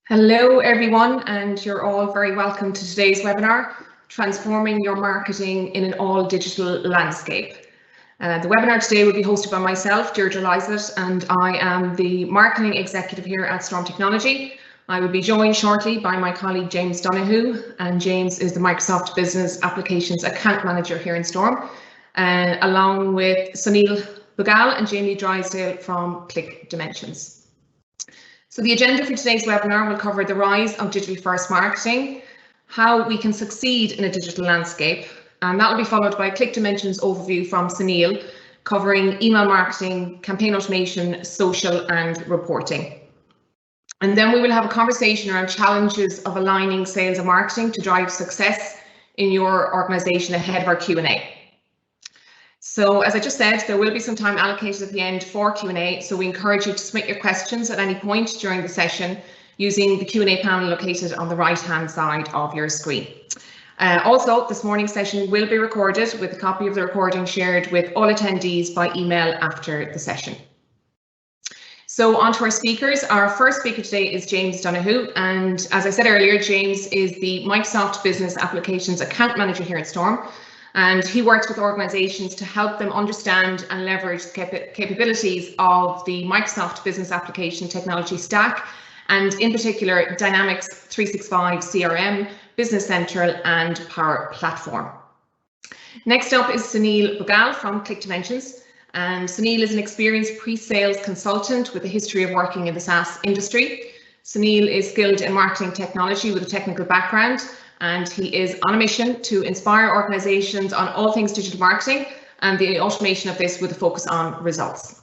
Hello everyone, and you're all very welcome to today's webinar, Transforming Your Marketing in an All-Digital Landscape. The webinar today will be hosted by myself, Deirdre Lysaght, and I am the Marketing Executive here at Storm Technology. I will be joined shortly by my colleague James Donoghue, and James is the Microsoft Business Applications Account Manager here in Storm, along with Sunil Bugal and Jamie Drysdale from Click Dimensions. So the agenda for today's webinar will cover the rise of digital first marketing, how we can succeed in a digital landscape, and that will be followed by a Click Dimensions overview from Sunil, covering email marketing, campaign automation, social and reporting. And then we will have a conversation around challenges of aligning sales and marketing to drive success in your organisation ahead of our Q&A. So as I just said, there will be some time allocated at the end for Q&A, so we encourage you to submit your questions at any point during the session using the Q&A panel located on the right-hand side of your screen. Also, this morning's session will be recorded with a copy of the recording shared with all attendees by email after the session. So on to our speakers. Our first speaker today is James Donoghue, and as I said earlier, James is the Microsoft Business Applications Account Manager here at Storm. And he works with organizations to help them understand and leverage the capabilities of the Microsoft Business Application Technology Stack, and in particular, Dynamics 365 CRM, Business Central, and Power Platform. Next up is Sunil Bugal from Click Dimensions. And Sunil is an experienced pre-sales consultant with a history of working in the SaaS industry. Sunil is skilled in marketing technology with a technical background, and he is on a mission to inspire organizations on all things digital marketing and the automation of this with a focus on results.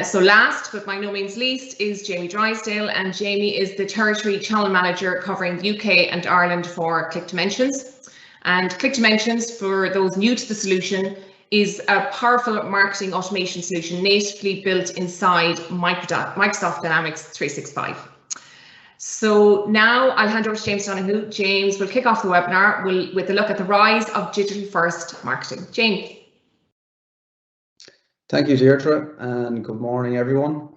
So last but by no means least is Jamie Drysdale, and Jamie is the Territory Channel Manager covering the UK and Ireland for Click Dimensions. And Click Dimensions, for those new to the solution, is a powerful marketing automation solution natively built inside Microsoft Dynamics 365. So now I'll hand over to James Donoghue. James will kick off the webinar with a look at the rise of digital first marketing. James. Thank you, Deirdre, and good morning, everyone.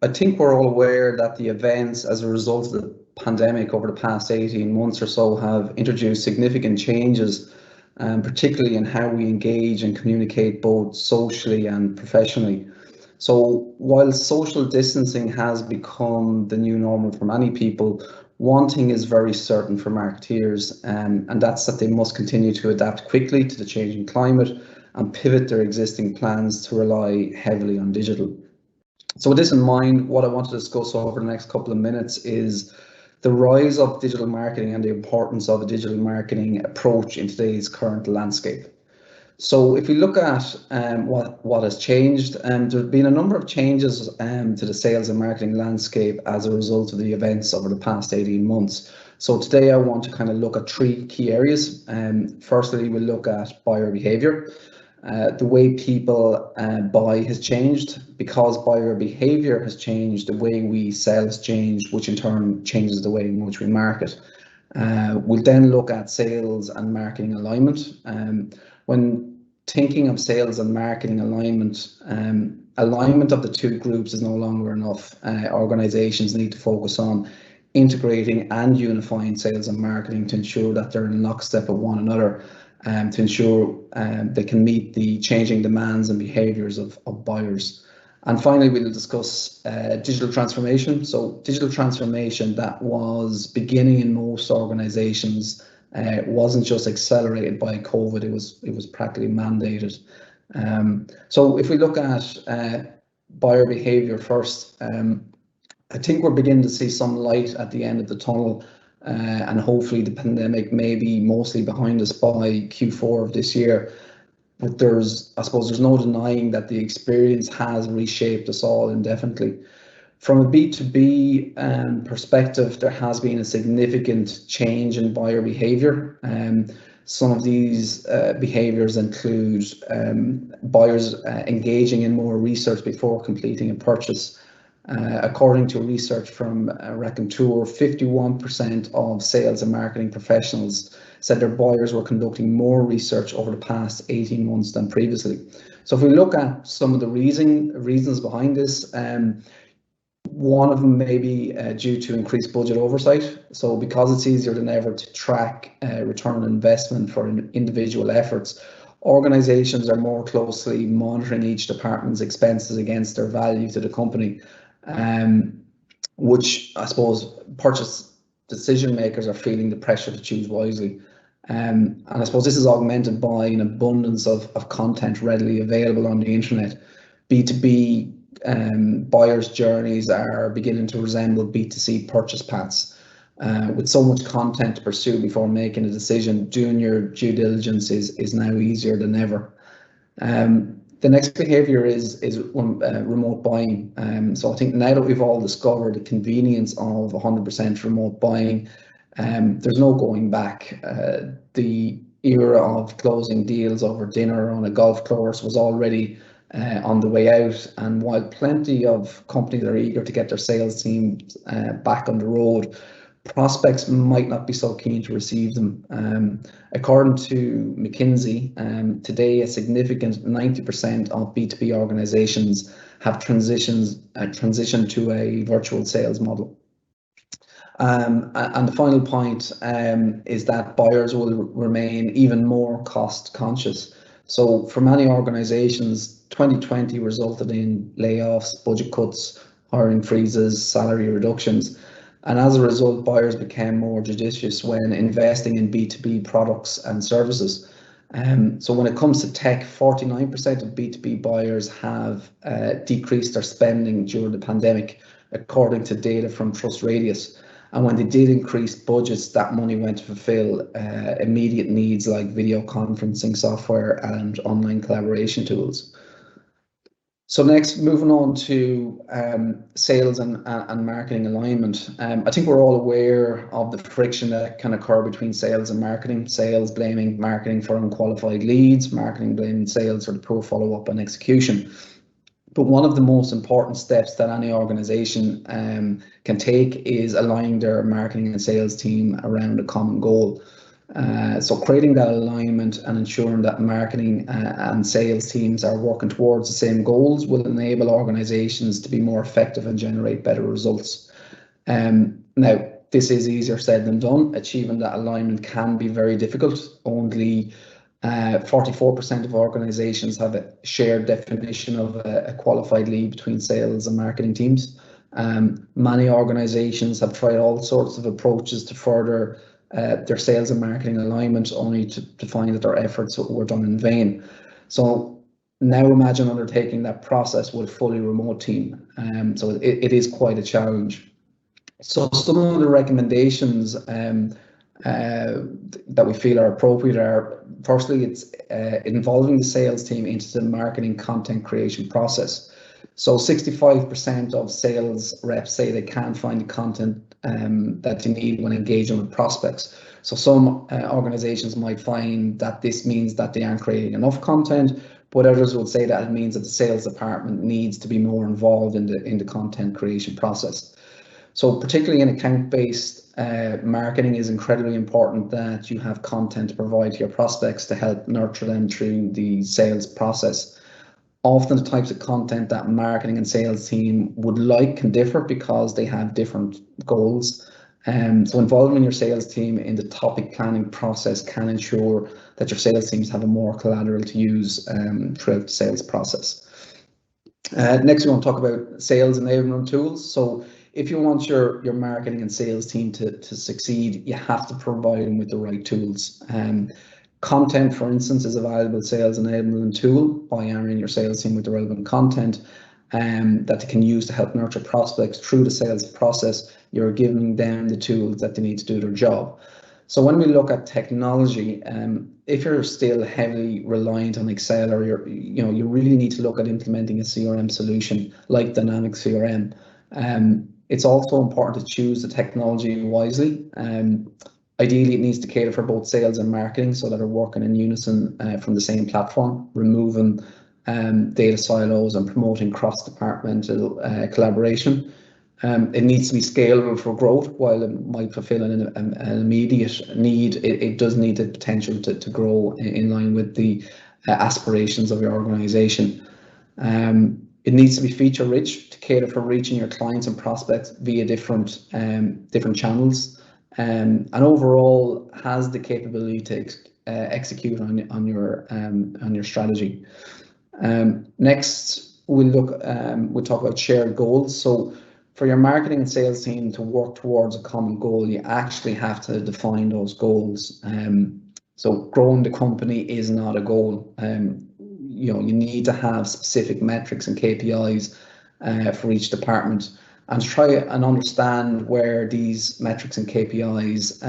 I think we're all aware that the events as a result of the pandemic over the past 18 months or so have introduced significant changes, particularly in how we engage and communicate both socially and professionally. So while social distancing has become the new normal for many people, one thing is very certain for marketeers, and that's that they must continue to adapt quickly to the changing climate and pivot their existing plans to rely heavily on digital. So with this in mind, what I want to discuss over the next couple of minutes is the rise of digital marketing and the importance of a digital marketing approach in today's current landscape. So if we look at what has changed, there's been a number of changes to the sales and marketing landscape as a result of the events over the past 18 months. So today I want to kind of look at three key areas. Firstly, we'll look at buyer behavior. The way people buy has changed. Because buyer behavior has changed, the way we sell has changed, which in turn changes the way in which we market. We'll then look at sales and marketing alignment. When thinking of sales and marketing alignment, alignment of the two groups is no longer enough. Organizations need to focus on integrating and unifying sales and marketing to ensure that they're in lockstep with one another, to ensure they can meet the changing demands and behaviors of buyers. And finally, we'll discuss digital transformation. So digital transformation that was beginning in most organizations wasn't just accelerated by COVID, it was practically mandated. So if we look at buyer behavior first, I think we're beginning to see some light at the end of the tunnel, and hopefully the pandemic may be mostly behind us by Q4 of this year. But I suppose there's no denying that the experience has reshaped us all indefinitely. From a B2B perspective, there has been a significant change in buyer behavior. Some of these behaviors include buyers engaging in more research before completing a purchase. According to research from Raconteur, 51% of sales and marketing professionals said their buyers were conducting more research over the past 18 months than previously. So if we look at some of the reasons behind this, One of them may be due to increased budget oversight. So because it's easier than ever to track return on investment for individual efforts, organizations are more closely monitoring each department's expenses against their value to the company, which I suppose purchase decision makers are feeling the pressure to choose wisely. And I suppose this is augmented by an abundance of content readily available on the internet. B2B buyers' journeys are beginning to resemble B2C purchase paths. With so much content to pursue before making a decision, doing your due diligence is now easier than ever. The next behaviour is remote buying. So I think now that we've all discovered the convenience of 100% remote buying, there's no going back. The era of closing deals over dinner on a golf course was already on the way out, and while plenty of companies are eager to get their sales teams back on the road, prospects might not be so keen to receive them. According to McKinsey, today a significant 90% of B2B organizations have transitioned to a virtual sales model. And the final point is that buyers will remain even more cost conscious. So for many organizations, 2020 resulted in layoffs, budget cuts, hiring freezes, salary reductions. And as a result, buyers became more judicious when investing in B2B products and services. So when it comes to tech, 49% of B2B buyers have decreased their spending during the pandemic, according to data from TrustRadius. And when they did increase budgets, that money went to fulfill immediate needs like video conferencing software and online collaboration tools. So next, moving on to sales and marketing alignment. I think we're all aware of the friction that can occur between sales and marketing. Sales blaming marketing for unqualified leads, marketing blaming sales for the poor follow-up and execution. But one of the most important steps that any organization can take is aligning their marketing and sales team around a common goal. So creating that alignment and ensuring that marketing and sales teams are working towards the same goals will enable organizations to be more effective and generate better results. Now, this is easier said than done. Achieving that alignment can be very difficult. Only 44% of organizations have a shared definition of a qualified lead between sales and marketing teams. Many organizations have tried all sorts of approaches to further their sales and marketing alignment, only to find that their efforts were done in vain. So now imagine undertaking that process with a fully remote team. So it is quite a challenge. So some of the recommendations that we feel are appropriate are, firstly, it's involving the sales team into the marketing content creation process. So 65% of sales reps say they can't find the content that they need when engaging with prospects. So some organizations might find that this means that they aren't creating enough content, but others would say that it means that the sales department needs to be more involved in the content creation process. So particularly in account-based marketing, is incredibly important that you have content to provide to your prospects to help nurture them through the sales process. Often the types of content that marketing and sales team would like can differ because they have different goals. So involving your sales team in the topic planning process can ensure that your sales teams have a more collateral to use throughout the sales process. Next, we want to talk about sales enablement tools. So if you want your marketing and sales team to succeed, you have to provide them with the right tools. Content, for instance, is a valuable sales enablement tool by arming your sales team with the relevant content that they can use to help nurture prospects through the sales process. You're giving them the tools that they need to do their job. So when we look at technology, if you're still heavily reliant on Excel, or you really need to look at implementing a CRM solution like Dynamics CRM. It's also important to choose the technology wisely. Ideally, it needs to cater for both sales and marketing so that they're working in unison from the same platform, removing data silos and promoting cross-departmental collaboration. It needs to be scalable for growth. While it might fulfill an immediate need, it does need the potential to grow in line with the aspirations of your organization. It needs to be feature rich to cater for reaching your clients and prospects via different channels, and overall has the capability to execute on your strategy. Next, we'll talk about shared goals. So for your marketing and sales team to work towards a common goal, you actually have to define those goals. So growing the company is not a goal. You need to have specific metrics and KPIs for each department, and try and understand where these metrics and KPIs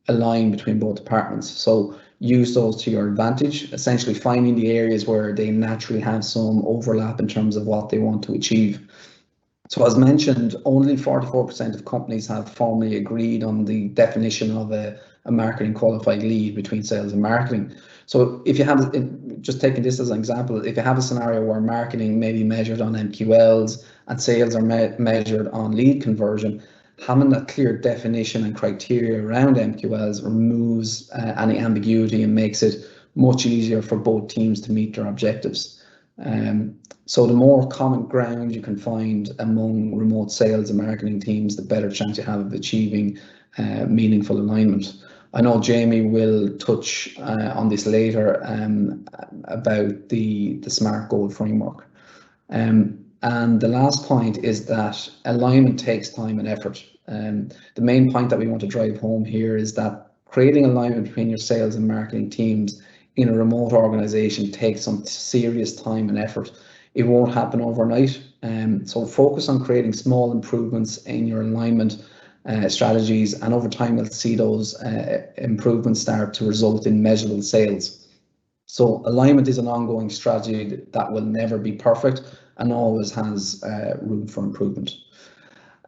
align between both departments. So use those to your advantage, essentially finding the areas where they naturally have some overlap in terms of what they want to achieve. So as mentioned, only 44% of companies have formally agreed on the definition of a marketing qualified lead between sales and marketing. So if you have, just taking this as an example, if you have a scenario where marketing may be measured on MQLs and sales are measured on lead conversion, having that clear definition and criteria around MQLs removes any ambiguity and makes it much easier for both teams to meet their objectives. So the more common ground you can find among remote sales and marketing teams, the better chance you have of achieving meaningful alignment. I know Jamie will touch on this later about the SMART goal framework. And the last point is that alignment takes time and effort. The main point that we want to drive home here is that creating alignment between your sales and marketing teams in a remote organization takes some serious time and effort. It won't happen overnight. So focus on creating small improvements in your alignment strategies, and over time you'll see those improvements start to result in measurable sales. So alignment is an ongoing strategy that will never be perfect and always has room for improvement.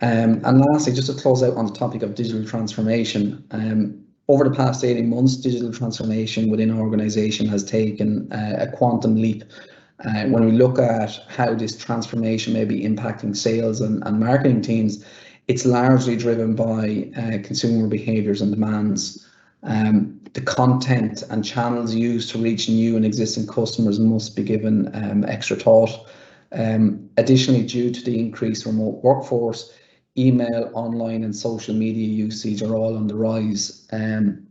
And lastly, just to close out on the topic of digital transformation, over the past 18 months, digital transformation within an organization has taken a quantum leap. When we look at how this transformation may be impacting sales and marketing teams, it's largely driven by consumer behaviors and demands. The content and channels used to reach new and existing customers must be given extra thought. Additionally, due to the increased remote workforce, email, online and social media usage are all on the rise. And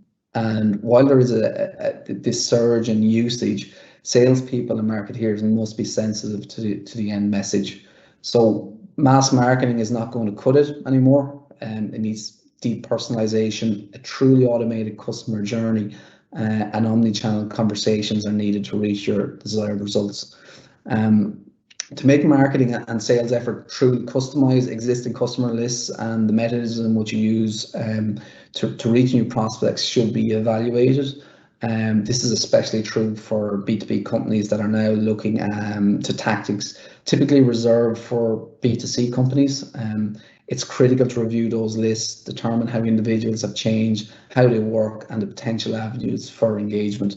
while there is this surge in usage, salespeople and marketeers must be sensitive to the end message. So mass marketing is not going to cut it anymore. It needs deep personalization, a truly automated customer journey, and omni-channel conversations are needed to reach your desired results. To make marketing and sales effort truly customize existing customer lists, and the mechanism which you use to reach new prospects should be evaluated. This is especially true for B2B companies that are now looking to tactics typically reserved for B2C companies. It's critical to review those lists, determine how individuals have changed, how they work, and the potential avenues for engagement.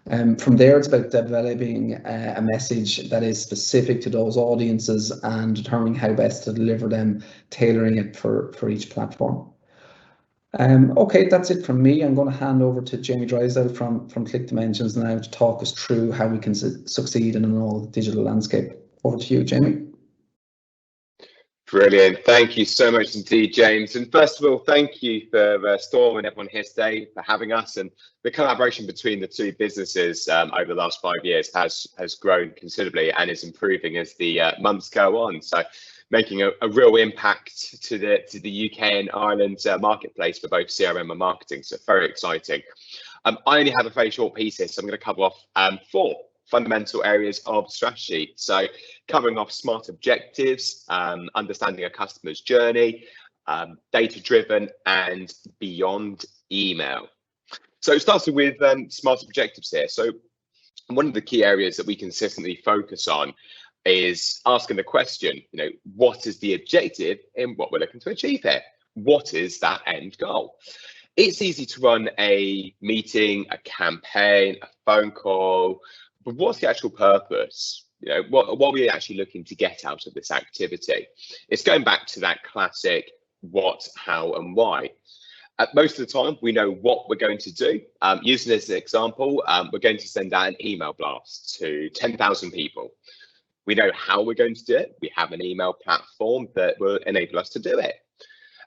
From there, it's about developing a message that is specific to those audiences and determining how best to deliver them, tailoring it for each platform. Okay, that's it from me. I'm going to hand over to Jamie Drysdale from Click Dimensions now to talk us through how we can succeed in an all digital landscape. Over to you, Jamie. Brilliant. Thank you so much indeed, James. And first of all, thank you for Storm and everyone here today for having us. And the collaboration between the two businesses over the last 5 years has grown considerably and is improving as the months go on. So making a real impact to the UK and Ireland marketplace for both CRM and marketing. So very exciting. I only have a very short piece here, so I'm going to cover off 4 fundamental areas of strategy. So covering off smart objectives, understanding a customer's journey, data-driven and beyond email. So starting with smart objectives here. So one of the key areas that we consistently focus on is asking the question, what is the objective in what we're looking to achieve here? What is that end goal? It's easy to run a meeting, a campaign, a phone call, but what's the actual purpose? What are we actually looking to get out of this activity? It's going back to that classic what, how, and why. Most of the time, we know what we're going to do. Using this as an example, we're going to send out an email blast to 10,000 people. We know how we're going to do it. We have an email platform that will enable us to do it.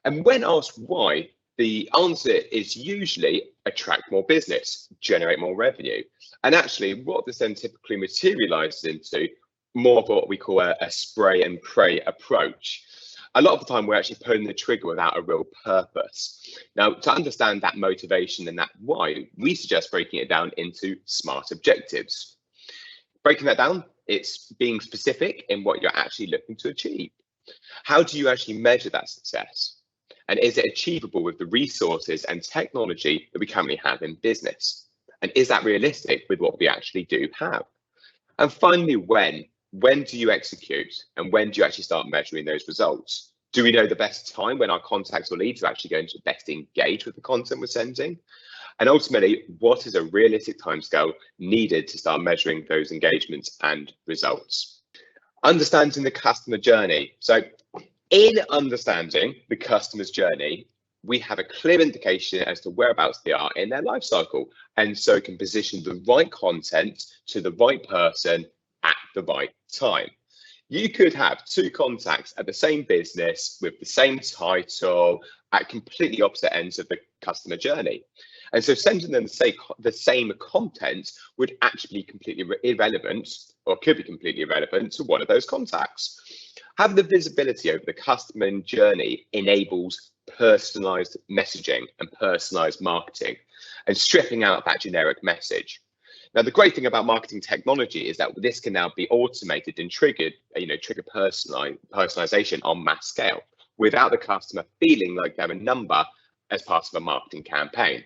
And when asked why, the answer is usually attract more business, generate more revenue. And actually, what this then typically materializes into more of what we call a spray and pray approach. A lot of the time, we're actually pulling the trigger without a real purpose. Now, to understand that motivation and that why, we suggest breaking it down into SMART objectives. Breaking that down, it's being specific in what you're actually looking to achieve. How do you actually measure that success? And is it achievable with the resources and technology that we currently have in business? And is that realistic with what we actually do have? And finally, when do you execute, and when do you actually start measuring those results? Do we know the best time when our contacts or leads are actually going to best engage with the content we're sending? And ultimately, what is a realistic timescale needed to start measuring those engagements and results? Understanding the customer journey. So in understanding the customer's journey, we have a clear indication as to whereabouts they are in their life cycle, and so can position the right content to the right person at the right time. You could have two contacts at the same business with the same title at completely opposite ends of the customer journey. And so sending them the same content would actually be completely irrelevant, or could be completely irrelevant to one of those contacts. Having the visibility over the customer journey enables personalized messaging and personalized marketing, and stripping out that generic message. Now, the great thing about marketing technology is that this can now be automated and trigger personalization on mass scale without the customer feeling like they're a number as part of a marketing campaign.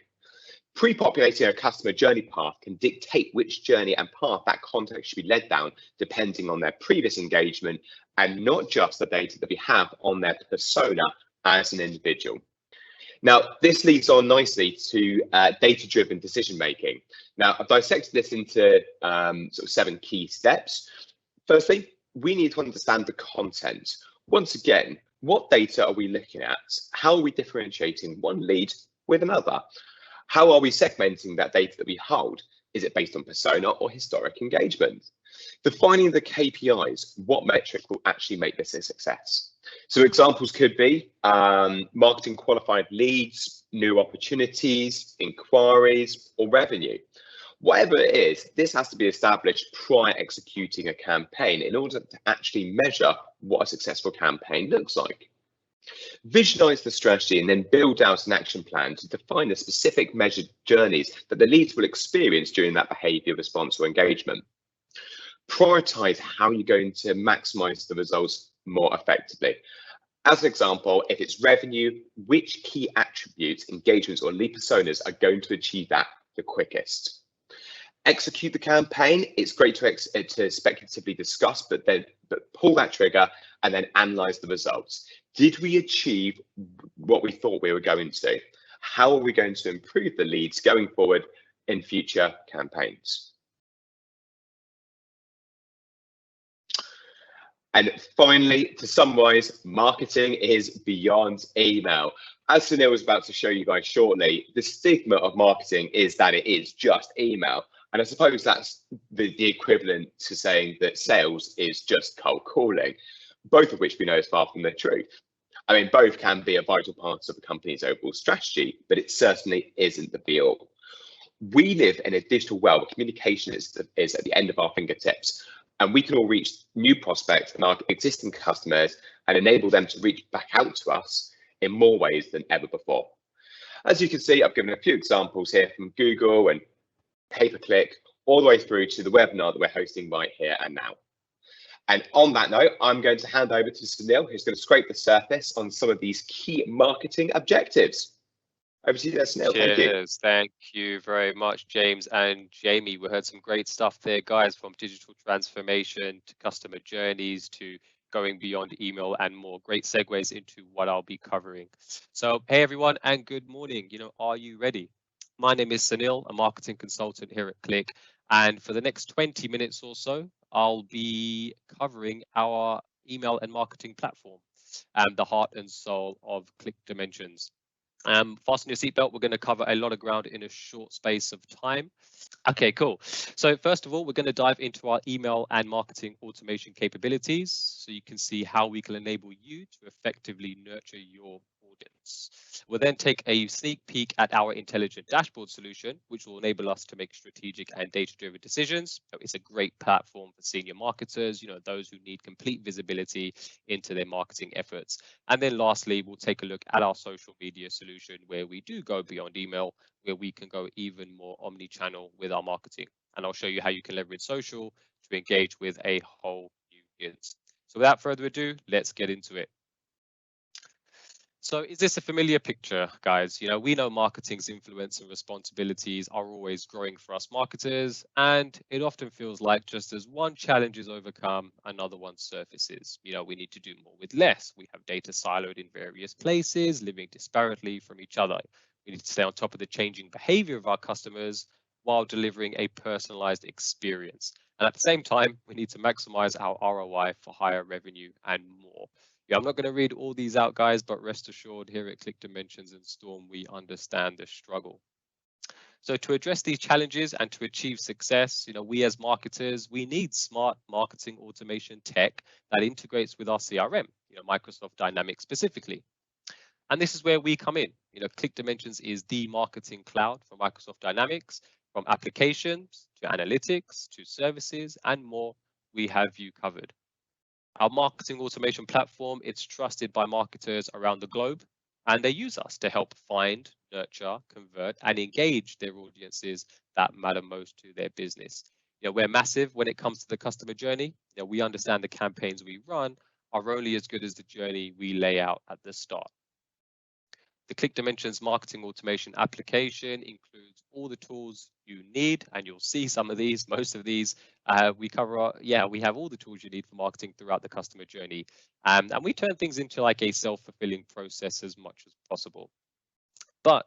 Pre-populating a customer journey path can dictate which journey and path that contact should be led down depending on their previous engagement, and not just the data that we have on their persona as an individual. Now, this leads on nicely to data-driven decision making. Now, I've dissected this into sort of 7 key steps. Firstly, we need to understand the content. Once again, what data are we looking at? How are we differentiating one lead with another? How are we segmenting that data that we hold? Is it based on persona or historic engagement? Defining the KPIs, what metric will actually make this a success? So examples could be marketing qualified leads, new opportunities, inquiries, or revenue. Whatever it is, this has to be established prior executing a campaign in order to actually measure what a successful campaign looks like. Visualize the strategy and then build out an action plan to define the specific measured journeys that the leads will experience during that behavior, response, or engagement. Prioritize how you're going to maximize the results more effectively. As an example, if it's revenue, which key attributes, engagements, or lead personas are going to achieve that the quickest? Execute the campaign. It's great to speculatively discuss, but pull that trigger and then analyze the results. Did we achieve what we thought we were going to? How are we going to improve the leads going forward in future campaigns? And finally, to summarize, marketing is beyond email. As Sunil was about to show you guys shortly, the stigma of marketing is that it is just email. And I suppose that's the equivalent to saying that sales is just cold calling, both of which we know is far from the truth. I mean, both can be a vital part of a company's overall strategy, but it certainly isn't the be-all. We live in a digital world where communication is at the end of our fingertips, and we can all reach new prospects and our existing customers and enable them to reach back out to us in more ways than ever before. As you can see, I've given a few examples here from Google and pay-per-click, all the way through to the webinar that we're hosting right here and now. And on that note, I'm going to hand over to Sunil, who's going to scrape the surface on some of these key marketing objectives. Over to you there, Sunil. Thank you. Cheers. Thank you very much, James and Jamie. We heard some great stuff there, guys, from digital transformation to customer journeys to going beyond email and more. Great segues into what I'll be covering. So, hey, everyone, and good morning. Are you ready? My name is Sunil, a marketing consultant here at Click. And for the next 20 minutes or so, I'll be covering our email and marketing platform and the heart and soul of Click Dimensions. Fasten your seatbelt. We're going to cover a lot of ground in a short space of time. Okay, cool. So first of all, we're going to dive into our email and marketing automation capabilities so you can see how we can enable you to effectively nurture your audience. We'll then take a sneak peek at our intelligent dashboard solution, which will enable us to make strategic and data-driven decisions. So it's a great platform for senior marketers, those who need complete visibility into their marketing efforts. And then lastly, we'll take a look at our social media solution where we do go beyond email, where we can go even more omni-channel with our marketing. And I'll show you how you can leverage social to engage with a whole new audience. So without further ado, let's get into it. So is this a familiar picture, guys? We know marketing's influence and responsibilities are always growing for us marketers, and it often feels like just as one challenge is overcome, another one surfaces. We need to do more with less. We have data siloed in various places, living disparately from each other. We need to stay on top of the changing behavior of our customers while delivering a personalized experience. And at the same time, we need to maximize our ROI for higher revenue and more. I'm not going to read all these out, guys, but rest assured here at Click Dimensions and Storm, we understand the struggle. So to address these challenges and to achieve success, we as marketers, we need smart marketing automation tech that integrates with our CRM, Microsoft Dynamics specifically. And this is where we come in. Click Dimensions is the marketing cloud for Microsoft Dynamics. From applications to analytics to services and more, we have you covered. Our marketing automation platform, it's trusted by marketers around the globe, and they use us to help find, nurture, convert, and engage their audiences that matter most to their business. We're massive when it comes to the customer journey. We understand the campaigns we run are only as good as the journey we lay out at the start. The Click Dimensions marketing automation application includes all the tools you need, and you'll see some of these, most of these. We have all the tools you need for marketing throughout the customer journey. And we turn things into like a self-fulfilling process as much as possible. But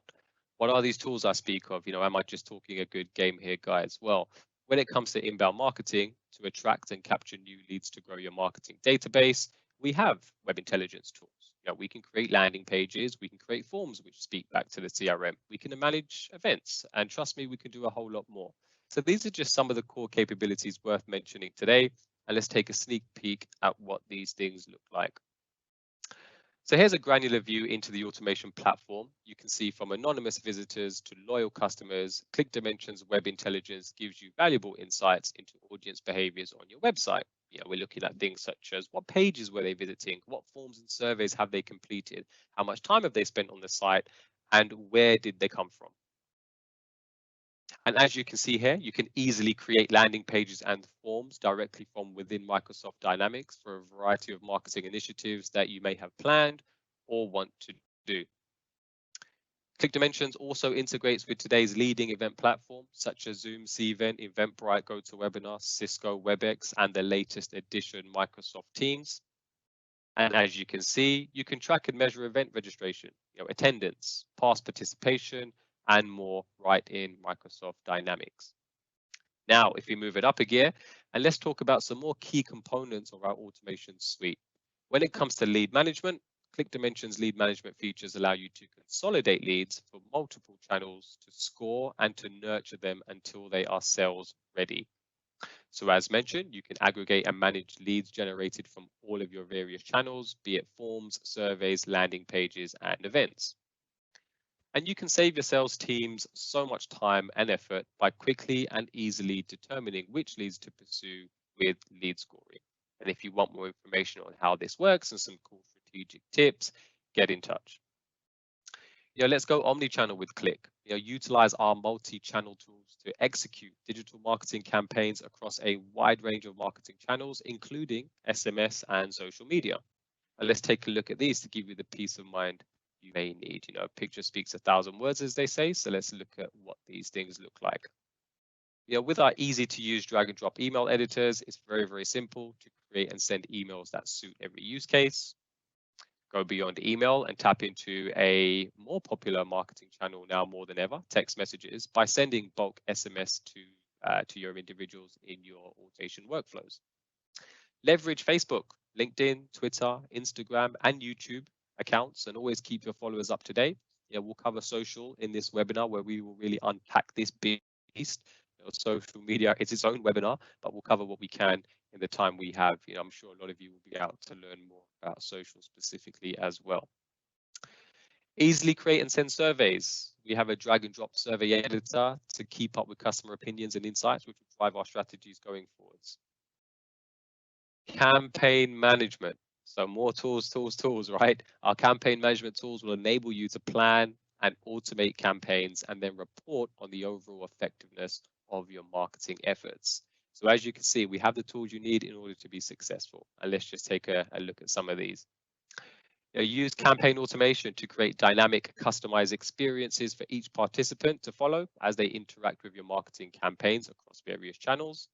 what are these tools I speak of? Am I just talking a good game here, guys? Well, when it comes to inbound marketing, to attract and capture new leads to grow your marketing database, we have web intelligence tools. We can create landing pages, we can create forms which speak back to the CRM, we can manage events, and trust me, we can do a whole lot more. So these are just some of the core capabilities worth mentioning today, and let's take a sneak peek at what these things look like. So here's a granular view into the automation platform. You can see from anonymous visitors to loyal customers, Click Dimensions Web Intelligence gives you valuable insights into audience behaviors on your website. We're looking at things such as what pages were they visiting, what forms and surveys have they completed, how much time have they spent on the site, and where did they come from. And as you can see here, you can easily create landing pages and forms directly from within Microsoft Dynamics for a variety of marketing initiatives that you may have planned or want to do. Click Dimensions also integrates with today's leading event platforms such as Zoom, Cvent, Eventbrite, GoToWebinar, Cisco, WebEx, and the latest edition, Microsoft Teams. And as you can see, you can track and measure event registration, attendance, past participation, and more right in Microsoft Dynamics. Now, if we move it up a gear, and let's talk about some more key components of our automation suite. When it comes to lead management, Click Dimensions lead management features allow you to consolidate leads for multiple channels to score and to nurture them until they are sales ready. So as mentioned, you can aggregate and manage leads generated from all of your various channels, be it forms, surveys, landing pages, and events. And you can save your sales teams so much time and effort by quickly and easily determining which leads to pursue with lead scoring. And if you want more information on how this works and some cool strategic tips, get in touch. Let's go omni-channel with Click. Utilize our multi-channel tools to execute digital marketing campaigns across a wide range of marketing channels, including SMS and social media. And let's take a look at these to give you the peace of mind you may need. A picture speaks 1,000 words, as they say. So let's look at what these things look like. With our easy to use drag and drop email editors, it's very, very simple to create and send emails that suit every use case. Go beyond email and tap into a more popular marketing channel now more than ever, text messages, by sending bulk SMS to your individuals in your automation workflows. Leverage Facebook, LinkedIn, Twitter, Instagram, and YouTube accounts, and always keep your followers up to date. Yeah, we'll cover social in this webinar where we will really unpack this beast. Social media, it's its own webinar, but we'll cover what we can in the time we have. I'm sure a lot of you will be out to learn more about social specifically as well. Easily create and send surveys. We have a drag and drop survey editor to keep up with customer opinions and insights, which will drive our strategies going forwards. Campaign management. So more tools, right? Our campaign management tools will enable you to plan and automate campaigns and then report on the overall effectiveness of your marketing efforts. So as you can see, we have the tools you need in order to be successful. And let's just take a look at some of these. Use campaign automation to create dynamic, customized experiences for each participant to follow as they interact with your marketing campaigns across various channels.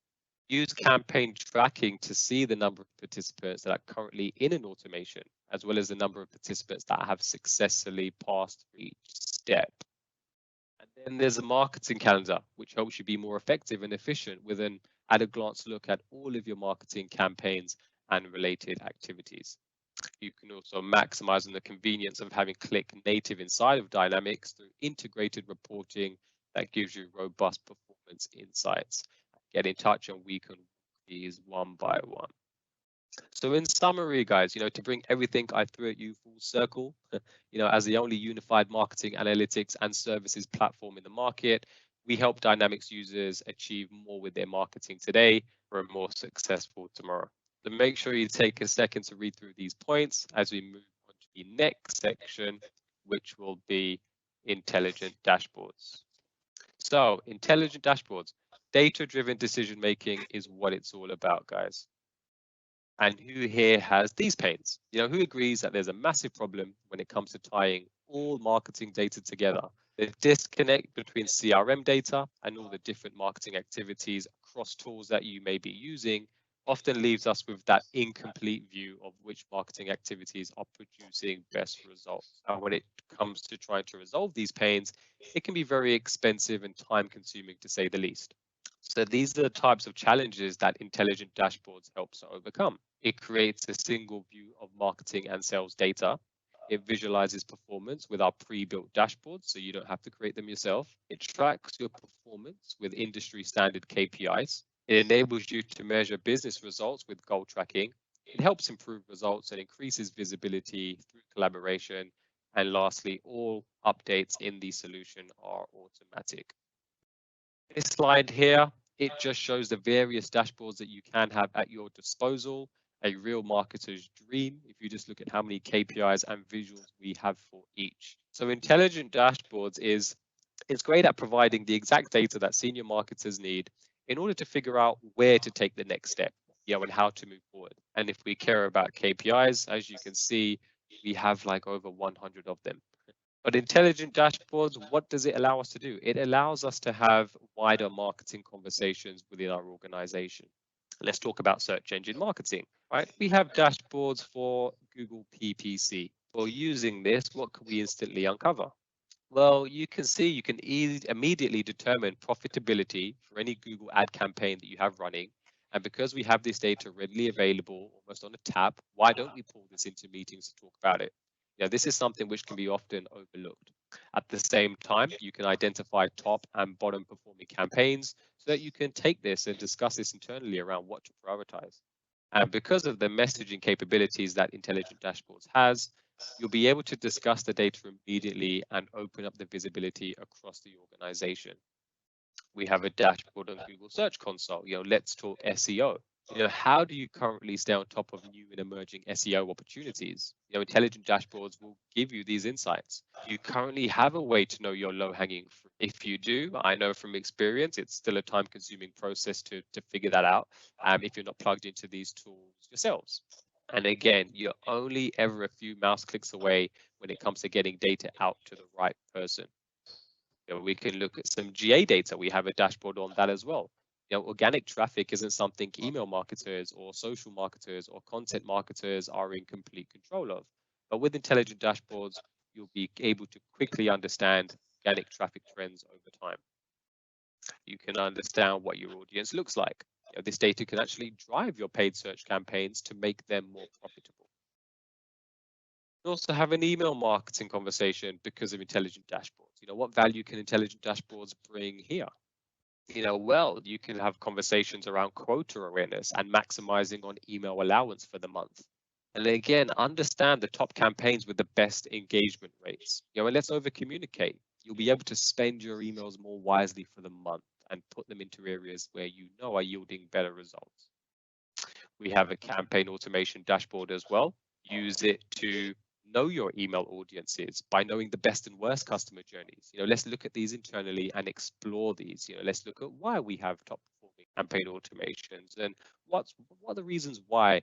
Use campaign tracking to see the number of participants that are currently in an automation, as well as the number of participants that have successfully passed each step. And then there's a marketing calendar, which helps you be more effective and efficient with an at-a-glance look at all of your marketing campaigns and related activities. You can also maximize on the convenience of having Click native inside of Dynamics through integrated reporting that gives you robust performance insights. Get in touch and we can walk these one by one. So in summary, guys, to bring everything I threw at you full circle, as the only unified marketing analytics and services platform in the market, we help Dynamics users achieve more with their marketing today for a more successful tomorrow. So make sure you take a second to read through these points as we move on to the next section, which will be intelligent dashboards. So intelligent dashboards, data-driven decision-making is what it's all about, guys. And who here has these pains? Who agrees that there's a massive problem when it comes to tying all marketing data together? The disconnect between CRM data and all the different marketing activities across tools that you may be using often leaves us with that incomplete view of which marketing activities are producing best results. And when it comes to trying to resolve these pains, it can be very expensive and time-consuming, to say the least. So these are the types of challenges that intelligent dashboards helps to overcome. It creates a single view of marketing and sales data. It visualizes performance with our pre-built dashboards, so you don't have to create them yourself. It tracks your performance with industry standard KPIs. It enables you to measure business results with goal tracking. It helps improve results and increases visibility through collaboration. And lastly, all updates in the solution are automatic. This slide here, it just shows the various dashboards that you can have at your disposal, a real marketer's dream if you just look at how many KPIs and visuals we have for each. So intelligent dashboards it's great at providing the exact data that senior marketers need in order to figure out where to take the next step, and how to move forward. And if we care about KPIs, as you can see, we have like over 100 of them. But intelligent dashboards, what does it allow us to do? It allows us to have wider marketing conversations within our organization. Let's talk about search engine marketing, right? We have dashboards for Google PPC. Well, using this, what can we instantly uncover? Well, you can see you can immediately determine profitability for any Google ad campaign that you have running. And because we have this data readily available almost on a tap, why don't we pull this into meetings to talk about it? This is something which can be often overlooked. At the same time, you can identify top and bottom performing campaigns so that you can take this and discuss this internally around what to prioritize. And because of the messaging capabilities that Intelligent Dashboards has, you'll be able to discuss the data immediately and open up the visibility across the organization. We have a dashboard on Google Search Console. Let's talk SEO. How do you currently stay on top of new and emerging SEO opportunities? Intelligent dashboards will give you these insights. You currently have a way to know your low-hanging fruit. If you do, I know from experience, it's still a time-consuming process to figure that out if you're not plugged into these tools yourselves. And again, you're only ever a few mouse clicks away when it comes to getting data out to the right person. We can look at some GA data. We have a dashboard on that as well. Organic traffic isn't something email marketers or social marketers or content marketers are in complete control of. But with intelligent dashboards, you'll be able to quickly understand organic traffic trends over time. You can understand what your audience looks like. This data can actually drive your paid search campaigns to make them more profitable. You also have an email marketing conversation because of intelligent dashboards. What value can intelligent dashboards bring here? Well, you can have conversations around quota awareness and maximizing on email allowance for the month. And then again, understand the top campaigns with the best engagement rates. And let's over communicate. You'll be able to spend your emails more wisely for the month and put them into areas where you know are yielding better results. We have a campaign automation dashboard as well. Use it to know your email audiences by knowing the best and worst customer journeys. Let's look at these internally and explore these. Let's look at why we have top performing campaign automations and what are the reasons why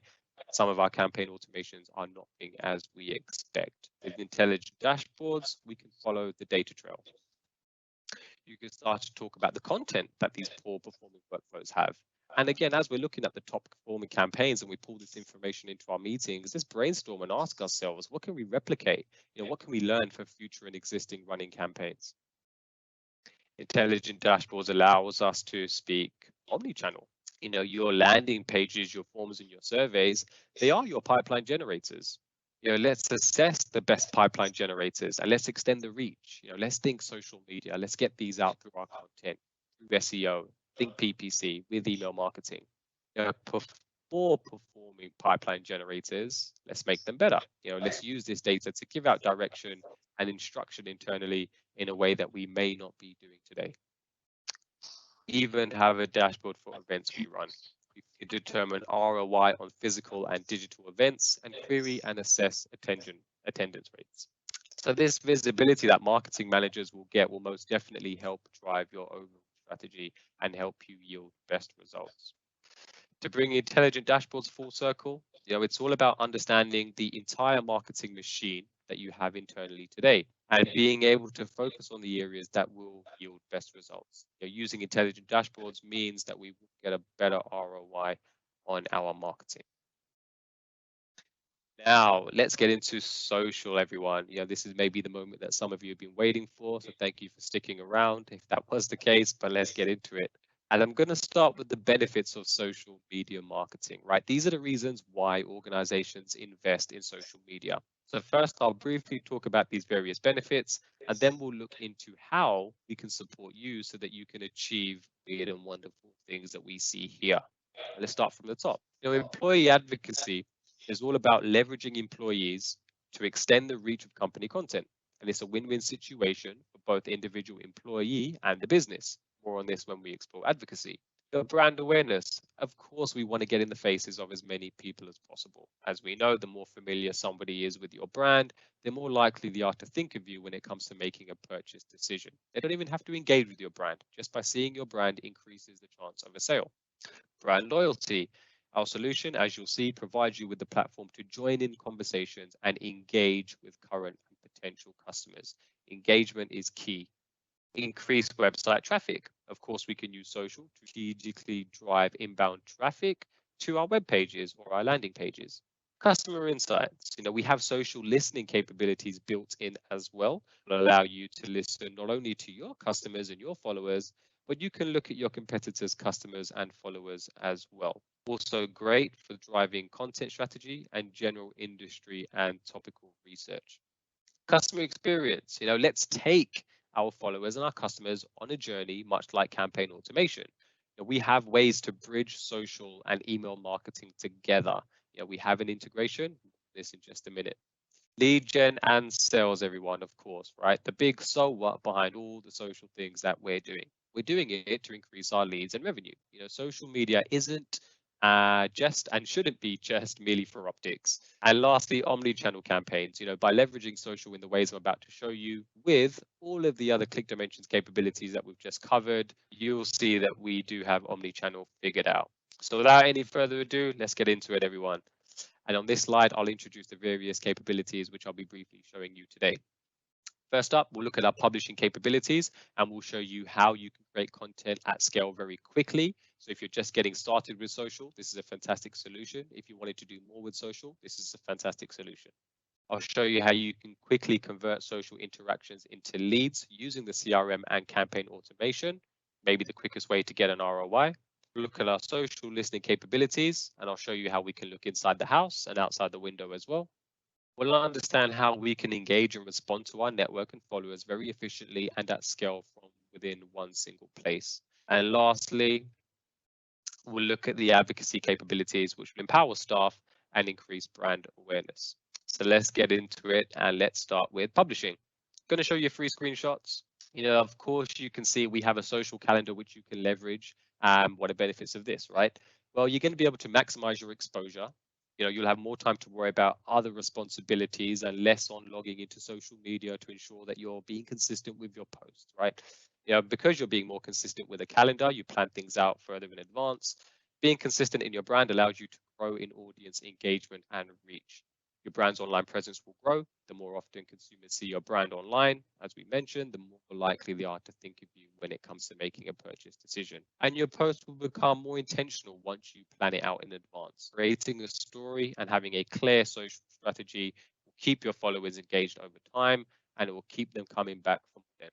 some of our campaign automations are not being as we expect. With intelligent dashboards, we can follow the data trail. You can start to talk about the content that these poor performing workflows have. And again, as we're looking at the top performing campaigns and we pull this information into our meetings, let's brainstorm and ask ourselves, what can we replicate? What can we learn for future and existing running campaigns? Intelligent dashboards allows us to speak omni-channel. Your landing pages, your forms and your surveys, they are your pipeline generators. Let's assess the best pipeline generators and let's extend the reach. Let's think social media. Let's get these out through our content, through SEO, think PPC with email marketing. Poor performing pipeline generators, let's make them better. Let's use this data to give out direction and instruction internally in a way that we may not be doing today. Even have a dashboard for events we run. We can determine ROI on physical and digital events and query and assess attendance rates. So this visibility that marketing managers will get will most definitely help drive your overall strategy and help you yield best results. To bring intelligent dashboards full circle, it's all about understanding the entire marketing machine that you have internally today and being able to focus on the areas that will yield best results. Using intelligent dashboards means that we will get a better ROI on our marketing. Now, let's get into social, everyone. This is maybe the moment that some of you have been waiting for, so thank you for sticking around if that was the case, but let's get into it. And I'm going to start with the benefits of social media marketing, right? These are the reasons why organizations invest in social media. So first, I'll briefly talk about these various benefits, and then we'll look into how we can support you so that you can achieve weird and wonderful things that we see here. Let's start from the top. Employee advocacy is all about leveraging employees to extend the reach of company content. And it's a win-win situation for both the individual employee and the business. More on this when we explore advocacy. Brand awareness. Of course, we want to get in the faces of as many people as possible. As we know, the more familiar somebody is with your brand, the more likely they are to think of you when it comes to making a purchase decision. They don't even have to engage with your brand. Just by seeing your brand increases the chance of a sale. Brand loyalty. Our solution, as you'll see, provides you with the platform to join in conversations and engage with current and potential customers. Engagement is key. Increase website traffic. Of course, we can use social to strategically drive inbound traffic to our web pages or our landing pages. Customer insights. We have social listening capabilities built in as well. It'll allow you to listen not only to your customers and your followers, but you can look at your competitors' customers and followers as well. Also great for driving content strategy and general industry and topical research. Customer experience. Let's take our followers and our customers on a journey, much like campaign automation. We have ways to bridge social and email marketing together. We have an integration. This in just a minute. Lead gen and sales, everyone, of course, right? The big so what behind all the social things that we're doing. We're doing it to increase our leads and revenue. Social media isn't just and shouldn't be just merely for optics. And lastly, omni-channel campaigns. By leveraging social in the ways I'm about to show you with all of the other Click Dimensions capabilities that we've just covered, you'll see that we do have omni-channel figured out. So without any further ado, let's get into it, everyone. And on this slide, I'll introduce the various capabilities which I'll be briefly showing you today. First up, we'll look at our publishing capabilities and we'll show you how you can create content at scale very quickly. So if you're just getting started with social, this is a fantastic solution. If you wanted to do more with social, this is a fantastic solution. I'll show you how you can quickly convert social interactions into leads using the CRM and campaign automation, maybe the quickest way to get an ROI. We'll look at our social listening capabilities and I'll show you how we can look inside the house and outside the window as well. We'll understand how we can engage and respond to our network and followers very efficiently and at scale from within one single place. And lastly, we'll look at the advocacy capabilities, which will empower staff and increase brand awareness. So let's get into it, and let's start with publishing. I'm going to show you 3 screenshots. Of course, you can see we have a social calendar which you can leverage. What are benefits of this, right? Well, you're going to be able to maximize your exposure. You'll have more time to worry about other responsibilities and less on logging into social media to ensure that you're being consistent with your posts, right? Because you're being more consistent with a calendar, you plan things out further in advance. Being consistent in your brand allows you to grow in audience engagement and reach. Your brand's online presence will grow. The more often consumers see your brand online, as we mentioned, the more likely they are to think of you when it comes to making a purchase decision. And your post will become more intentional once you plan it out in advance. Creating a story and having a clear social strategy will keep your followers engaged over time, and it will keep them coming back from then.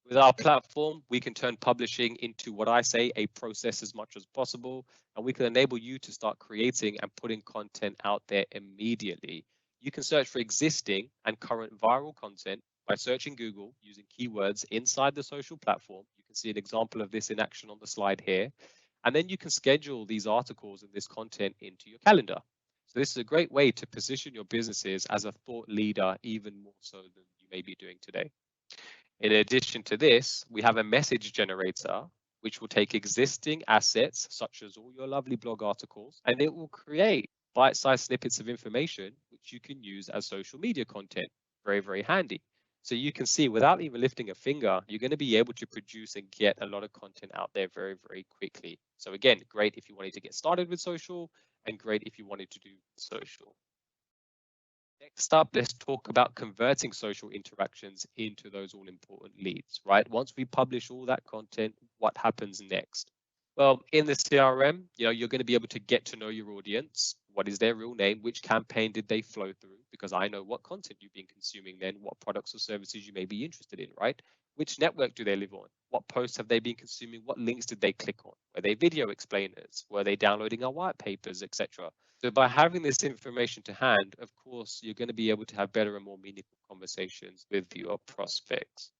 With our platform, we can turn publishing into what I say, a process as much as possible, and we can enable you to start creating and putting content out there immediately. You can search for existing and current viral content by searching Google using keywords inside the social platform. You can see an example of this in action on the slide here. And then you can schedule these articles and this content into your calendar. So this is a great way to position your businesses as a thought leader, even more so than you may be doing today. In addition to this, we have a message generator, which will take existing assets, such as all your lovely blog articles, and it will create bite-sized snippets of information, which you can use as social media content. Very, very handy. So you can see, without even lifting a finger, you're going to be able to produce and get a lot of content out there very, very quickly. So again, great if you wanted to get started with social, and great if you wanted to do social. Next up, let's talk about converting social interactions into those all-important leads, right? Once we publish all that content, what happens next? Well, in the CRM, you're going to be able to get to know your audience. What is their real name? Which campaign did they flow through? Because I know what content you've been consuming then, what products or services you may be interested in, right? Which network do they live on? What posts have they been consuming? What links did they click on? Were they video explainers? Were they downloading our white papers, etc.? So by having this information to hand, of course, you're going to be able to have better and more meaningful conversations with your prospects.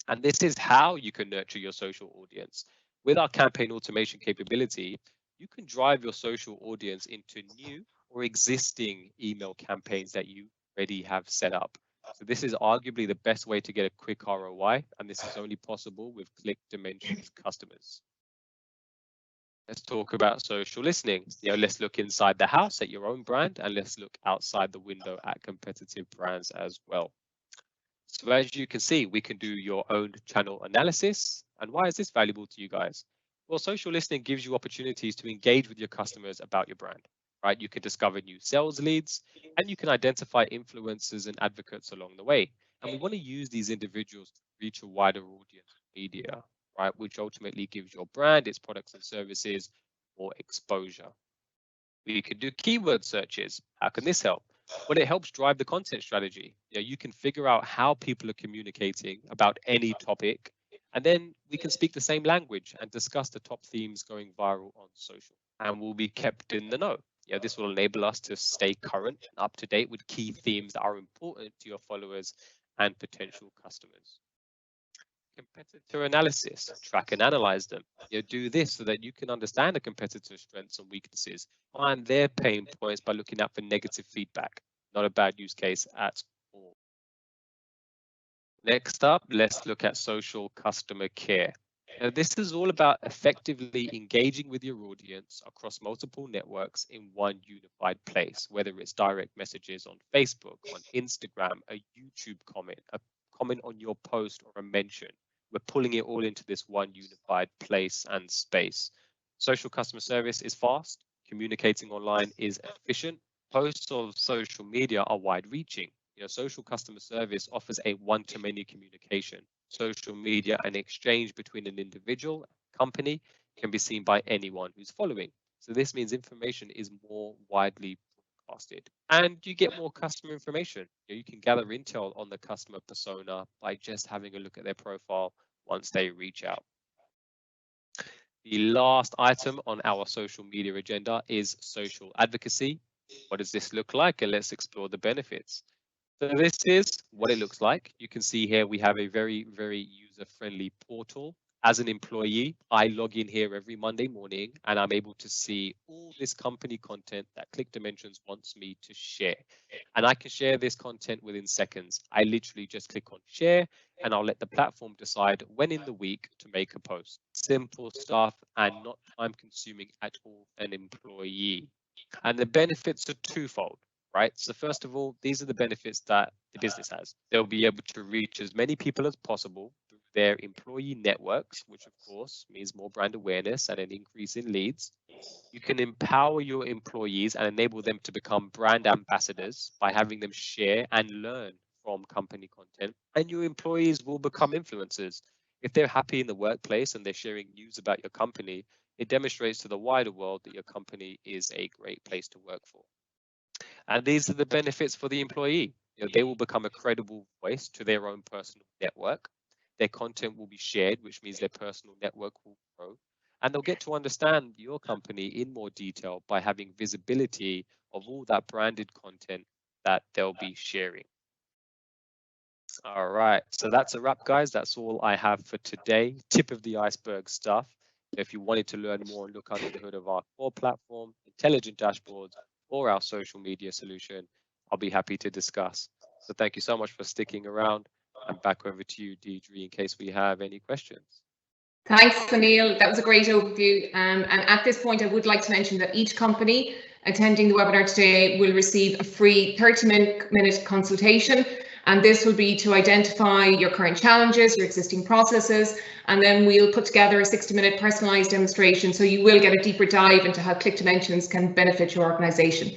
And this is how you can nurture your social audience. With our campaign automation capability, you can drive your social audience into new or existing email campaigns that you already have set up. So this is arguably the best way to get a quick ROI, and this is only possible with Click Dimensions customers. Let's talk about social listening. Let's look inside the house at your own brand, and let's look outside the window at competitive brands as well. So as you can see, we can do your own channel analysis. And why is this valuable to you guys? Well, social listening gives you opportunities to engage with your customers about your brand, right? You can discover new sales leads, and you can identify influencers and advocates along the way. And we want to use these individuals to reach a wider audience of media, right? Which ultimately gives your brand, its products and services, more exposure. We could do keyword searches. How can this help? Well, it helps drive the content strategy. You can figure out how people are communicating about any topic, and then we can speak the same language and discuss the top themes going viral on social, and we'll be kept in the know. This will enable us to stay current and up to date with key themes that are important to your followers and potential customers. Competitor analysis, track and analyze them. Do this so that you can understand a competitor's strengths and weaknesses, find their pain points by looking out for negative feedback. Not a bad use case at all. Next up, let's look at social customer care. Now, this is all about effectively engaging with your audience across multiple networks in one unified place, whether it's direct messages on Facebook, on Instagram, a YouTube comment, a comment on your post, or a mention. We're pulling it all into this one unified place and space. Social customer service is fast. Communicating online is efficient. Posts of social media are wide-reaching. Social customer service offers a one-to-many communication. Social media and exchange between an individual and company can be seen by anyone who's following. So this means information is more widely broadcasted, and you get more customer information. You can gather intel on the customer persona by just having a look at their profile once they reach out. The last item on our social media agenda is social advocacy. What does this look like? And let's explore the benefits. So this is what it looks like. You can see here we have a very, very user-friendly portal. As an employee, I log in here every Monday morning and I'm able to see all this company content that Click Dimensions wants me to share. And I can share this content within seconds. I literally just click on share and I'll let the platform decide when in the week to make a post. Simple stuff and not time consuming at all for an employee. And the benefits are twofold, right? So first of all, these are the benefits that the business has. They'll be able to reach as many people as possible through their employee networks, which of course means more brand awareness and an increase in leads. You can empower your employees and enable them to become brand ambassadors by having them share and learn from company content. And your employees will become influencers. If they're happy in the workplace and they're sharing news about your company, it demonstrates to the wider world that your company is a great place to work for. And these are the benefits for the employee. They will become a credible voice to their own personal network. Their content will be shared, which means their personal network will grow. And they'll get to understand your company in more detail by having visibility of all that branded content that they'll be sharing. All right, so that's a wrap, guys. That's all I have for today. Tip of the iceberg stuff. If you wanted to learn more and look under the hood of our core platform, intelligent dashboards, or our social media solution, I'll be happy to discuss. So thank you so much for sticking around. And back over to you, Deidre, in case we have any questions. Thanks, Anil. That was a great overview. And at this point, I would like to mention that each company attending the webinar today will receive a free 30-minute consultation. And this will be to identify your current challenges, your existing processes, and then we'll put together a 60-minute personalized demonstration. So you will get a deeper dive into how Click Dimensions can benefit your organization.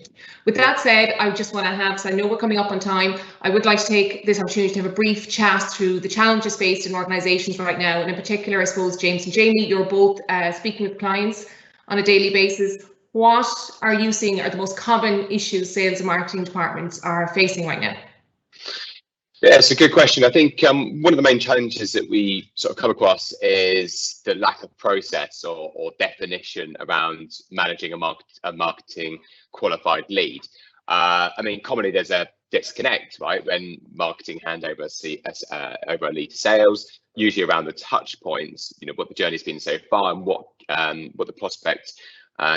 With that said, I just want to have, because I know we're coming up on time, I would like to take this opportunity to have a brief chat through the challenges faced in organizations right now. And in particular, I suppose, James and Jamie, you're both speaking with clients on a daily basis. What are you seeing are the most common issues sales and marketing departments are facing right now? Yeah, it's a good question. I think one of the main challenges that we sort of come across is the lack of process or definition around managing a marketing qualified lead. I mean, commonly there's a disconnect, right, when marketing hand over a lead to sales, usually around the touch points, what the journey's been so far and what the prospect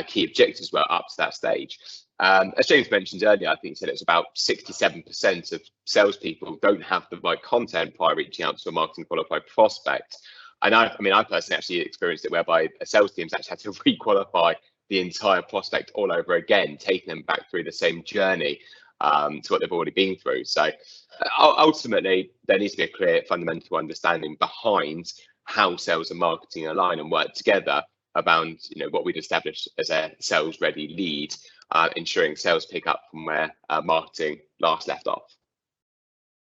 key objectives were up to that stage. As James mentioned earlier, I think he said it's about 67% of salespeople don't have the right content prior reaching out to a marketing qualified prospect. And I personally actually experienced it whereby a sales team's actually had to re-qualify the entire prospect all over again, taking them back through the same journey to what they've already been through. So ultimately, there needs to be a clear fundamental understanding behind how sales and marketing align and work together around what we'd established as a sales ready lead, ensuring sales pick up from where marketing last left off.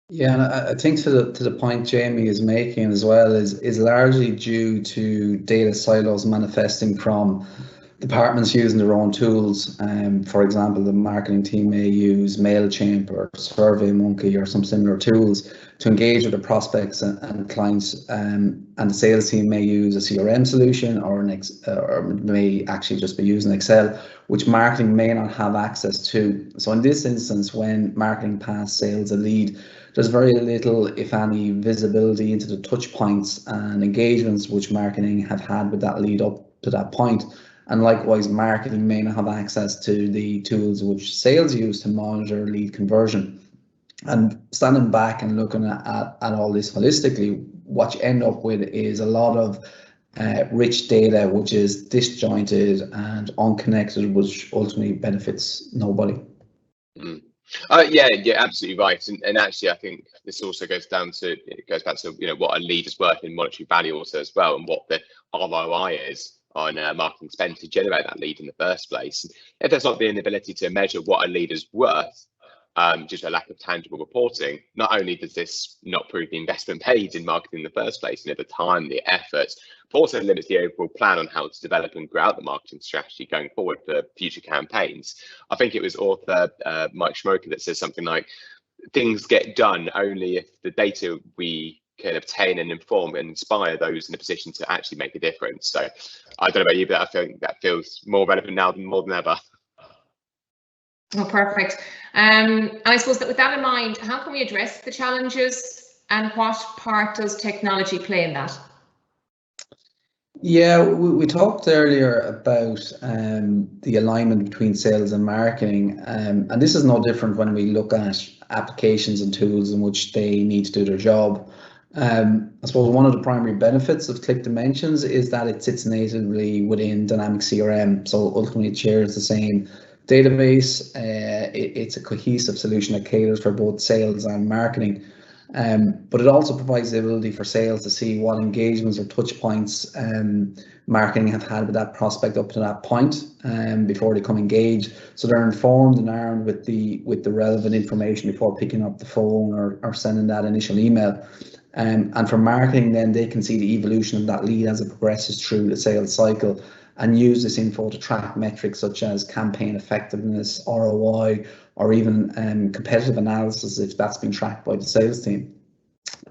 Yeah, and I think to the point Jamie is making as well is largely due to data silos manifesting from departments using their own tools. For example, the marketing team may use MailChimp or SurveyMonkey or some similar tools to engage with the prospects and clients, and the sales team may use a CRM solution or may actually just be using Excel, which marketing may not have access to. So in this instance, when marketing pass sales a lead, there's very little, if any, visibility into the touch points and engagements which marketing have had with that lead up to that point. And likewise, marketing may not have access to the tools which sales use to monitor lead conversion. And standing back and looking at all this holistically, what you end up with is a lot of rich data which is disjointed and unconnected, which ultimately benefits nobody. Yeah, absolutely right. And actually, I think this also goes back to what a lead is worth in monetary value also as well, and what the ROI is on marketing spend to generate that lead in the first place. If there's not been an ability to measure what a lead is worth, due to a lack of tangible reporting, not only does this not prove the investment paid in marketing in the first place, the time, the effort, but also limits the overall plan on how to develop and grow out the marketing strategy going forward for future campaigns. I think it was author Mike Schmoker that says something like, things get done only if the data we can obtain and inform and inspire those in a position to actually make a difference. So I don't know about you, but I think that feels more relevant now than more than ever. Oh, perfect. And I suppose that with that in mind, how can we address the challenges, and what part does technology play in that? Yeah, we talked earlier about the alignment between sales and marketing, and this is no different when we look at applications and tools in which they need to do their job. I suppose one of the primary benefits of Click Dimensions is that it sits natively within Dynamics CRM, so ultimately it shares the same database. It's a cohesive solution that caters for both sales and marketing. But it also provides the ability for sales to see what engagements or touch points marketing have had with that prospect up to that point before they come engage. So they're informed and armed with the relevant information before picking up the phone or sending that initial email. And for marketing, then they can see the evolution of that lead as it progresses through the sales cycle, and use this info to track metrics such as campaign effectiveness, ROI, or even competitive analysis if that's been tracked by the sales team.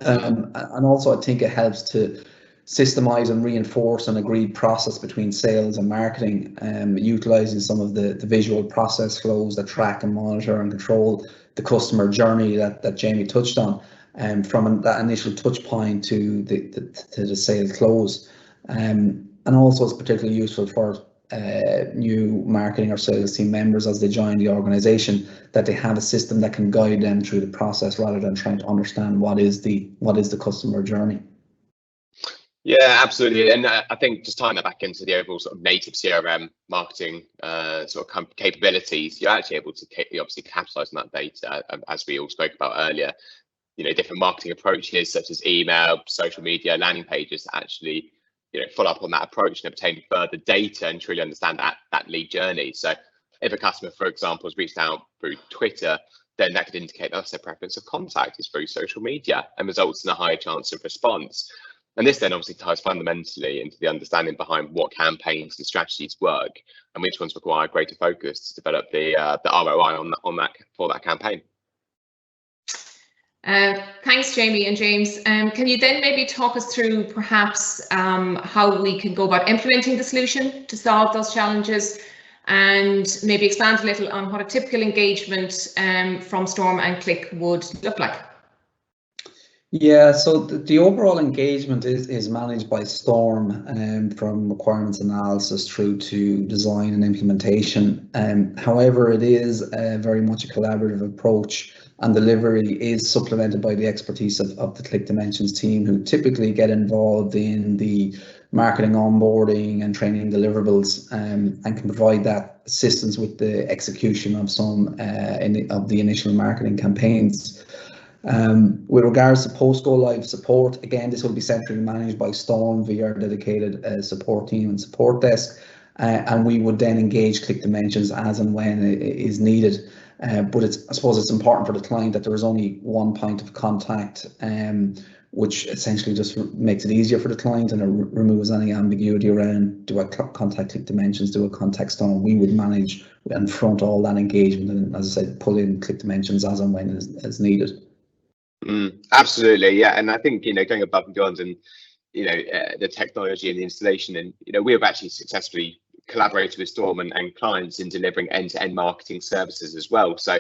And also I think it helps to systemize and reinforce an agreed process between sales and marketing, utilizing some of the visual process flows that track and monitor and control the customer journey that Jamie touched on, from that initial touch point to the sale close. And also it's particularly useful for new marketing or sales team members as they join the organization, that they have a system that can guide them through the process rather than trying to understand what is the customer journey. Yeah, absolutely. And I think just tying that back into the overall sort of native CRM marketing sort of capabilities, you're actually able to obviously capitalize on that data, as we all spoke about earlier. You know, different marketing approaches such as email, social media, landing pages to actually, you know, follow up on that approach and obtain further data and truly understand that lead journey. So if a customer, for example, has reached out through Twitter, then that could indicate their preference of contact is through social media and results in a higher chance of response. And this then obviously ties fundamentally into the understanding behind what campaigns and strategies work and which ones require greater focus to develop the ROI on that for that campaign. Thanks, Jamie and James. Can you then maybe talk us through perhaps how we can go about implementing the solution to solve those challenges, and maybe expand a little on what a typical engagement from Storm and Click would look like? Yeah, so the overall engagement is managed by Storm, from requirements analysis through to design and implementation. However, it is very much a collaborative approach, and delivery is supplemented by the expertise of the Click Dimensions team, who typically get involved in the marketing onboarding and training deliverables, and can provide that assistance with the execution of some of the initial marketing campaigns. With regards to post-go live support, again, this will be centrally managed by Storm via our dedicated support team and support desk, and we would then engage Click Dimensions as and when it is needed. But I suppose it's important for the client that there is only one point of contact, which essentially just makes it easier for the client, and it removes any ambiguity around, do I contact Click Dimensions, do I contact Storm? We would manage and front all that engagement, and as I said, pull in Click Dimensions as and when as needed. Absolutely, yeah. And I think, you know, going above and beyond, and you know, the technology and the installation, and you know, we have actually successfully collaborated with Storm and clients in delivering end-to-end marketing services as well. So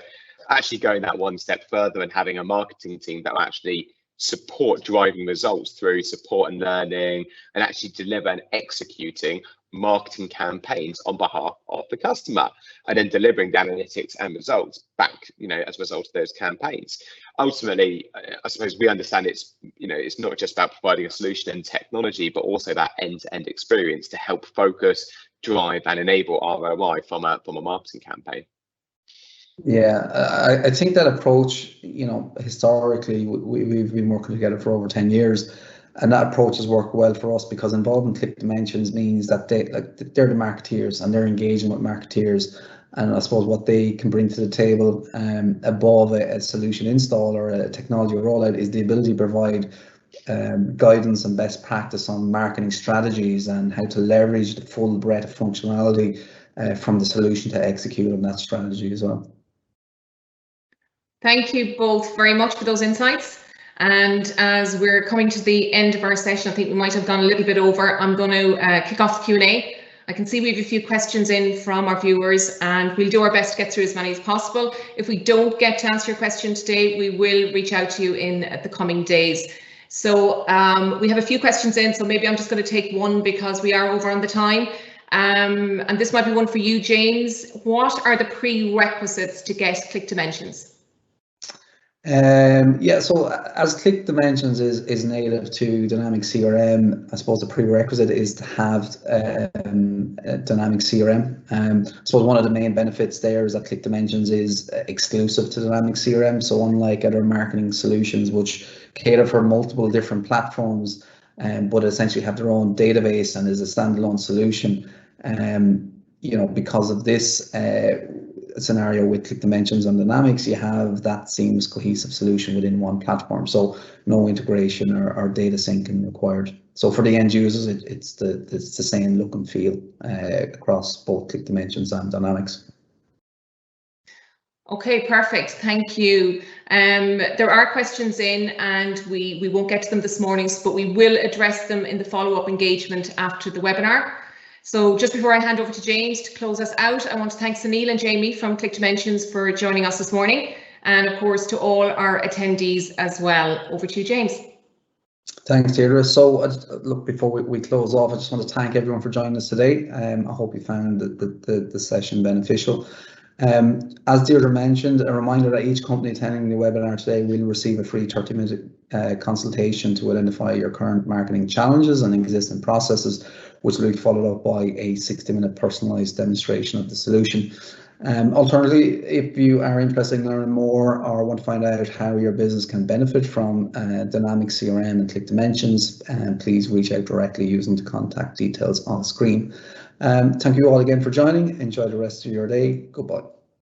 actually going that one step further and having a marketing team that will actually support driving results through support and learning, and actually deliver and executing marketing campaigns on behalf of the customer, and then delivering the analytics and results back, you know, as a result of those campaigns. Ultimately, I suppose we understand it's, you know, it's not just about providing a solution and technology, but also that end-to-end experience to help focus, drive, and enable ROI from a marketing campaign. Yeah, I think that approach, you know, historically we've been working together for over 10 years, and that approach has worked well for us because involving Click Dimensions means that they're the marketeers and they're engaging with marketeers, and I suppose what they can bring to the table above a solution install or a technology rollout is the ability to provide guidance and best practice on marketing strategies and how to leverage the full breadth of functionality from the solution to execute on that strategy as well. Thank you both very much for those insights. And as we're coming to the end of our session, I think we might have gone a little bit over. I'm going to kick off the Q&A. I can see we have a few questions in from our viewers, and we'll do our best to get through as many as possible. If we don't get to answer your question today, we will reach out to you in the coming days. So we have a few questions in, so maybe I'm just going to take one because we are over on the time. And this might be one for you, James. What are the prerequisites to get Click Dimensions? Yeah, so as Click Dimensions is native to Dynamics CRM, I suppose the prerequisite is to have Dynamics CRM. So one of the main benefits there is that Click Dimensions is exclusive to Dynamics CRM. So unlike other marketing solutions which cater for multiple different platforms, but essentially have their own database and is a standalone solution, you know, because of this scenario with Click Dimensions on Dynamics, you have that seamless cohesive solution within one platform, so no integration or data syncing required. So for the end users, it's the same look and feel across both Click Dimensions and Dynamics. Okay, perfect. Thank you. There are questions in, and we won't get to them this morning, but we will address them in the follow-up engagement after the webinar. So just before I hand over to James to close us out, I want to thank Sunil and Jamie from Click Dimensions for joining us this morning, and of course to all our attendees as well. Over to you, James. Thanks, Deirdre. So look, before we close off, I just want to thank everyone for joining us today. I hope you found the session beneficial. As Deirdre mentioned, a reminder that each company attending the webinar today will receive a free 30-minute consultation to identify your current marketing challenges and existing processes, which will be followed up by a 60-minute personalised demonstration of the solution. Alternatively, if you are interested in learning more or want to find out how your business can benefit from Dynamics CRM and Click Dimensions, please reach out directly using the contact details on screen. Thank you all again for joining. Enjoy the rest of your day. Goodbye.